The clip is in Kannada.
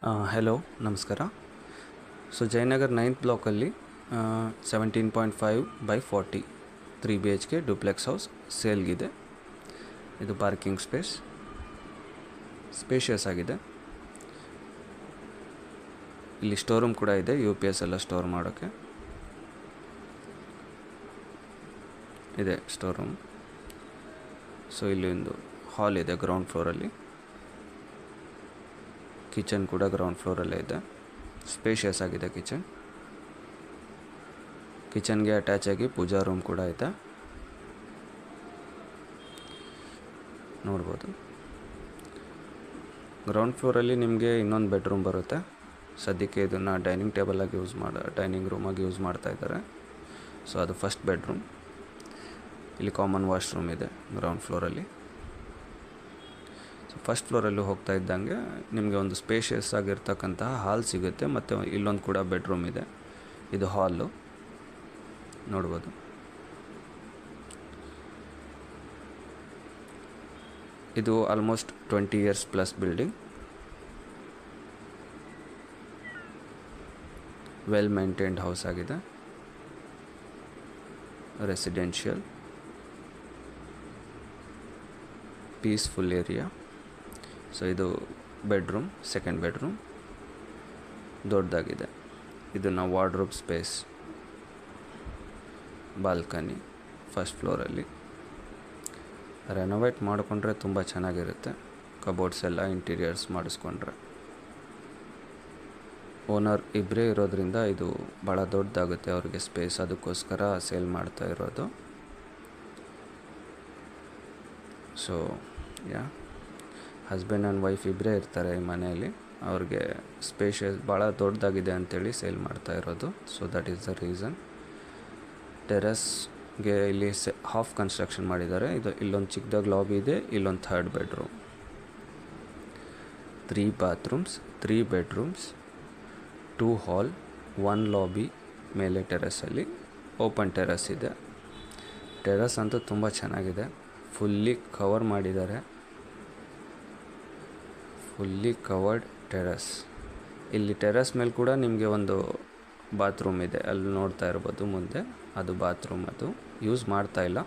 ಹೆಲೋ ನಮಸ್ಕಾರ. ಸೊ ಜಯನಗರ್ 9th ಬ್ಲಾಕಲ್ಲಿ 17.5/40 3 BHK ಡ್ಯೂಪ್ಲೆಕ್ಸ್ ಹೌಸ್ ಸೇಲ್ಗಿದೆ. ಇದು ಪಾರ್ಕಿಂಗ್ ಸ್ಪೇಷಿಯಸ್ ಆಗಿದೆ. ಇಲ್ಲಿ ಸ್ಟೋರ್ ರೂಮ್ ಕೂಡ ಇದೆ, UPS ಎಲ್ಲ ಸ್ಟೋರ್ ಮಾಡೋಕ್ಕೆ ಇದೆ ಸ್ಟೋರ್ ರೂಮ್. ಸೊ ಇಲ್ಲಿ ಒಂದು ಹಾಲ್ ಇದೆ ಗ್ರೌಂಡ್ ಫ್ಲೋರಲ್ಲಿ. ಕಿಚನ್ ಕೂಡ ಗ್ರೌಂಡ್ ಫ್ಲೋರಲ್ಲೇ ಇದೆ. ಸ್ಪೇಷಿಯಸ್ ಆಗಿದೆ ಕಿಚನ್ಗೆ ಅಟ್ಯಾಚ್ ಆಗಿ ಪೂಜಾ ರೂಮ್ ಕೂಡ ಇದೆ, ನೋಡ್ಬೋದು. ಗ್ರೌಂಡ್ ಫ್ಲೋರಲ್ಲಿ ನಿಮಗೆ ಇನ್ನೊಂದು ಬೆಡ್ರೂಮ್ ಬರುತ್ತೆ. ಸದ್ಯಕ್ಕೆ ಇದನ್ನು ಡೈನಿಂಗ್ ರೂಮಾಗಿ ಯೂಸ್ ಮಾಡ್ತಾ ಇದ್ದಾರೆ. ಸೊ ಅದು ಫಸ್ಟ್ ಬೆಡ್ರೂಮ್. ಇಲ್ಲಿ ಕಾಮನ್ ವಾಶ್ರೂಮ್ ಇದೆ ಗ್ರೌಂಡ್ ಫ್ಲೋರಲ್ಲಿ. ಸೊ ಫಸ್ಟ್ ಫ್ಲೋರಲ್ಲಿ ಹೋಗ್ತಾ ಇದ್ದಂಗೆ ನಿಮಗೆ ಒಂದು ಸ್ಪೇಷಿಯಸ್ ಆಗಿರ್ತಕ್ಕಂತಹ ಹಾಲ್ ಸಿಗುತ್ತೆ, ಮತ್ತು ಇಲ್ಲೊಂದು ಕೂಡ ಬೆಡ್ರೂಮ್ ಇದೆ. ಇದು ಹಾಲು, ನೋಡ್ಬೋದು. ಇದು almost 20 years plus building. Well maintained house ಆಗಿದೆ, ರೆಸಿಡೆನ್ಷಿಯಲ್, ಪೀಸ್ಫುಲ್ ಏರಿಯಾ. ಸೊ ಇದು ಬೆಡ್ರೂಮ್, ಸೆಕೆಂಡ್ ಬೆಡ್ರೂಮ್ ದೊಡ್ಡದಾಗಿದೆ. ಇದನ್ನು ವಾರ್ಡ್ರೋಬ್ ಸ್ಪೇಸ್, ಬಾಲ್ಕನಿ ಫಸ್ಟ್ ಫ್ಲೋರಲ್ಲಿ. ರೆನೋವೇಟ್ ಮಾಡಿಕೊಂಡ್ರೆ ತುಂಬ ಚೆನ್ನಾಗಿರುತ್ತೆ. ಕಬೋರ್ಡ್ಸ್ ಎಲ್ಲ ಇಂಟೀರಿಯರ್ಸ್ ಮಾಡಿಸ್ಕೊಂಡ್ರೆ. ಓನರ್ ಇಬ್ಬರೇ ಇರೋದ್ರಿಂದ ಇದು ಭಾಳ ದೊಡ್ಡದಾಗುತ್ತೆ ಅವ್ರಿಗೆ ಸ್ಪೇಸ್, ಅದಕ್ಕೋಸ್ಕರ ಸೇಲ್ ಮಾಡ್ತಾ ಇರೋದು. ಸೊ ಹಸ್ಬೆಂಡ್ ಆ್ಯಂಡ್ ವೈಫ್ ಇಬ್ಬರೇ ಇರ್ತಾರೆ ಈ ಮನೆಯಲ್ಲಿ. ಅವ್ರಿಗೆ ಸ್ಪೇಷಿಯಸ್ ಭಾಳ ದೊಡ್ಡದಾಗಿದೆ ಅಂಥೇಳಿ ಸೇಲ್ ಮಾಡ್ತಾ ಇರೋದು. So that is the reason. ಟೆರೆಸ್ಗೆ ಇಲ್ಲಿ ಹಾಫ್ ಕನ್ಸ್ಟ್ರಕ್ಷನ್ ಮಾಡಿದ್ದಾರೆ. ಇಲ್ಲೊಂದು ಚಿಕ್ಕದಾಗಿ ಲಾಬಿ ಇದೆ, ಇಲ್ಲೊಂದು third bedroom. 3 bathrooms, 3 bedrooms, 2 hall, 1 lobby. ಮೇಲೆ ಟೆರೆಸಲ್ಲಿ ಓಪನ್ ಟೆರೆಸ್ ಇದೆ. ಟೆರೆಸ್ ಅಂತೂ ತುಂಬ ಚೆನ್ನಾಗಿದೆ, ಫುಲ್ಲಿ ಕವರ್ ಮಾಡಿದ್ದಾರೆ. Fully covered terrace. ಇಲ್ಲಿ ಟೆರೆಸ್ ಮೇಲೆ ಕೂಡ ನಿಮಗೆ ಒಂದು ಬಾತ್ರೂಮ್ ಇದೆ, ಅಲ್ಲಿ ನೋಡ್ತಾ ಇರ್ಬೋದು ಮುಂದೆ. ಅದು ಬಾತ್ರೂಮ್, ಅದು ಯೂಸ್ ಮಾಡ್ತಾ ಇಲ್ಲ.